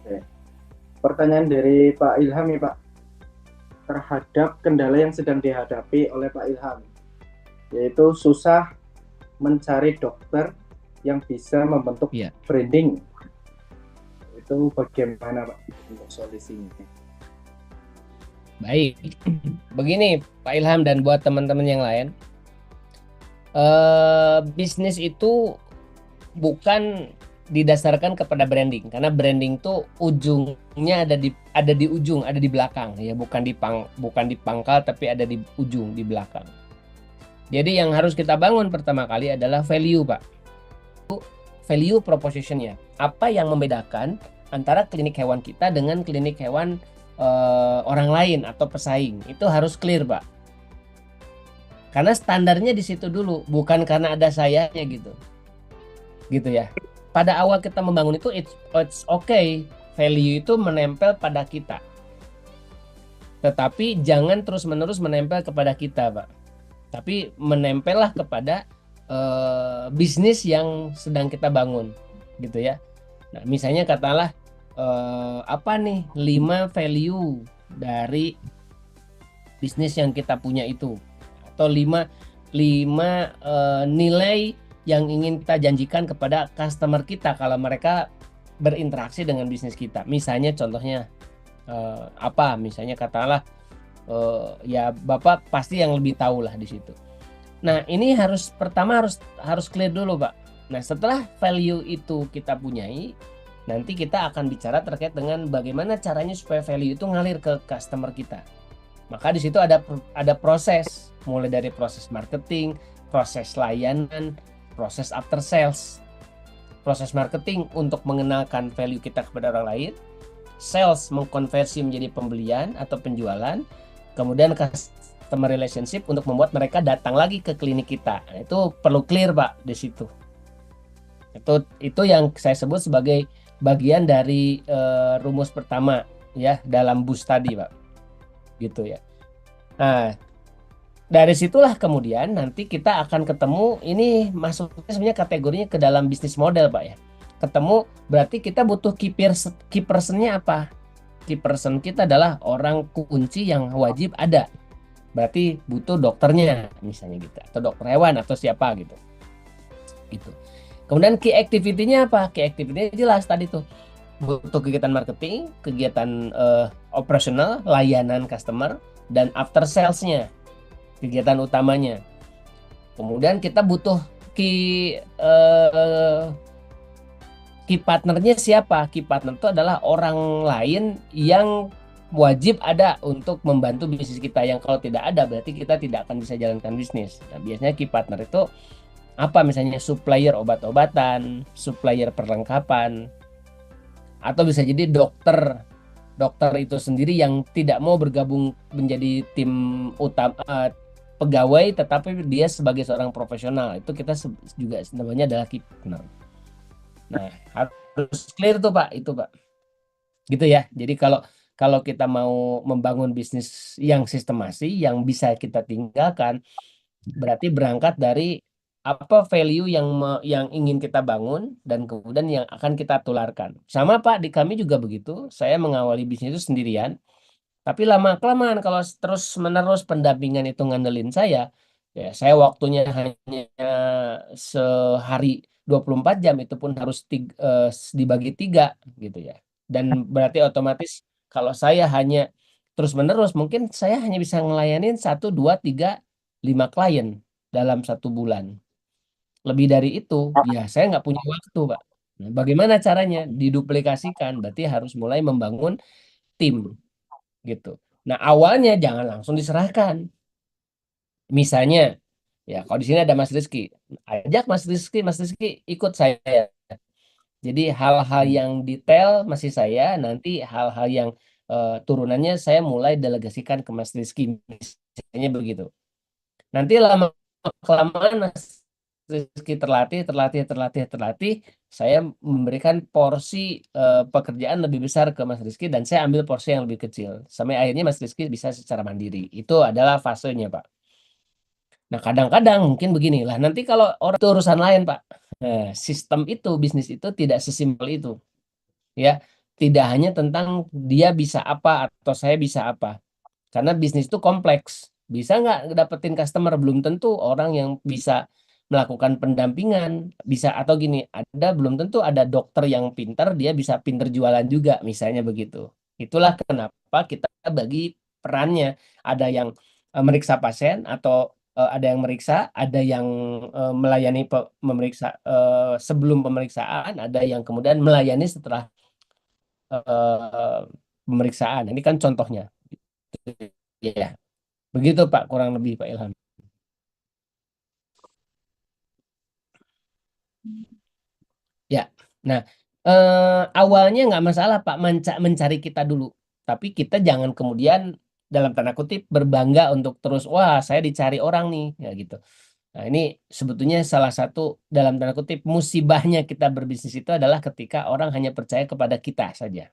Oke. Pertanyaan dari Pak Ilham nih Pak, terhadap kendala yang sedang dihadapi oleh Pak Ilham, yaitu susah mencari dokter yang bisa membentuk Iya, branding. Itu bagaimana Pak untuk solusinya? baik. Begini, Pak Ilham dan buat teman-teman yang lain, bisnis itu bukan didasarkan kepada branding, karena branding tuh ujungnya ada di ujung, ada di belakang ya, bukan di pangkal tapi ada di ujung, di belakang. Jadi yang harus kita bangun pertama kali adalah value, Pak. Value propositionnya. Apa yang membedakan antara klinik hewan kita dengan klinik hewan orang lain atau pesaing? Itu harus clear, Pak. Karena standarnya di situ dulu, bukan karena ada sayanya gitu. Gitu ya. Pada awal kita membangun itu it's okay. Value itu menempel pada kita. Tetapi jangan terus-menerus menempel kepada kita, Pak. Tapi menempellah kepada bisnis yang sedang kita bangun, gitu ya. Nah, misalnya katalah apa nih 5 value dari bisnis yang kita punya itu, atau 5 5 nilai yang ingin kita janjikan kepada customer kita kalau mereka berinteraksi dengan bisnis kita. Misalnya contohnya apa? Misalnya katalah ya Bapak pasti yang lebih tahu lah di situ. Nah, ini pertama harus clear dulu, Pak. Nah, setelah value itu kita punyai, nanti kita akan bicara terkait dengan bagaimana caranya supaya value itu ngalir ke customer kita. Maka di situ ada proses, mulai dari proses marketing, proses layanan, proses after sales. Proses marketing untuk mengenalkan value kita kepada orang lain, sales mengkonversi menjadi pembelian atau penjualan, kemudian customer relationship untuk membuat mereka datang lagi ke klinik kita. Nah, itu perlu clear, Pak, di situ. Itu yang saya sebut sebagai bagian dari rumus pertama ya dalam bus tadi, Pak. Gitu ya. Nah, dari situlah kemudian nanti kita akan ketemu, ini masuknya sebenarnya kategorinya ke dalam bisnis model, Pak ya. Ketemu berarti kita butuh key personnya apa? Key person kita adalah orang kunci yang wajib ada. Berarti butuh dokternya misalnya gitu, atau dokter hewan atau siapa gitu. Gitu. Kemudian key activity-nya apa? Key activity-nya jelas tadi tuh. Butuh kegiatan marketing, kegiatan operasional, layanan customer, dan after sales-nya, kegiatan utamanya. Kemudian kita butuh key partnernya siapa? Key partner itu adalah orang lain yang wajib ada untuk membantu bisnis kita. Yang kalau tidak ada berarti kita tidak akan bisa jalankan bisnis. Nah, biasanya key partner itu apa? Misalnya supplier obat-obatan, supplier perlengkapan, atau bisa jadi dokter. Dokter itu sendiri yang tidak mau bergabung menjadi tim utama pegawai, tetapi dia sebagai seorang profesional. Itu kita juga namanya adalah key partner. Nah, harus clear tuh Pak, itu Pak. Gitu ya. Jadi kalau kalau kita mau membangun bisnis yang sistemasi, yang bisa kita tinggalkan, berarti berangkat dari apa value yang ingin kita bangun dan kemudian yang akan kita tularkan. Sama Pak, di kami juga begitu. Saya mengawali bisnis itu sendirian, tapi lama-kelamaan kalau terus menerus pendampingan itu ngandelin saya, ya saya waktunya hanya sehari 24 jam, itu pun harus dibagi tiga gitu ya. Dan berarti otomatis kalau saya hanya terus-menerus, mungkin saya hanya bisa ngelayanin satu, dua, tiga, 5 klien dalam 1 bulan. Lebih dari itu, ya saya nggak punya waktu, Pak. Nah, bagaimana caranya? Diduplikasikan, berarti harus mulai membangun tim gitu. Nah, awalnya jangan langsung diserahkan. Misalnya, ya kalau di sini ada Mas Rizky, ajak Mas Rizky ikut saya. Jadi hal-hal yang detail masih saya, nanti hal-hal yang turunannya saya mulai delegasikan ke Mas Rizky, misalnya begitu. Nanti lama kelamaan Mas Rizky terlatih, saya memberikan porsi pekerjaan lebih besar ke Mas Rizky dan saya ambil porsi yang lebih kecil. Sampai akhirnya Mas Rizky bisa secara mandiri. Itu adalah fasenya, Pak. Nah, kadang-kadang mungkin beginilah. Nanti kalau orang itu urusan lain, Pak. Nah, sistem itu, bisnis itu tidak sesimpel itu, ya. tidak hanya tentang dia bisa apa atau saya bisa apa. Karena bisnis itu kompleks. Bisa nggak dapetin customer? Belum tentu orang yang bisa melakukan pendampingan. Bisa atau gini, belum tentu ada dokter yang pinter, dia bisa pinter jualan juga, misalnya begitu. Itulah kenapa kita bagi perannya. Ada yang meriksa pasien atau ada yang meriksa, ada yang melayani memeriksa sebelum pemeriksaan, ada yang kemudian melayani setelah eh, pemeriksaan. Ini kan contohnya. Ya, begitu Pak, kurang lebih Pak Ilham. Ya, nah awalnya nggak masalah Pak mencari kita dulu, tapi kita jangan kemudian dalam tanda kutip berbangga untuk terus, wah saya dicari orang nih, ya gitu. Nah ini sebetulnya salah satu dalam tanda kutip musibahnya kita berbisnis itu adalah ketika orang hanya percaya kepada kita saja.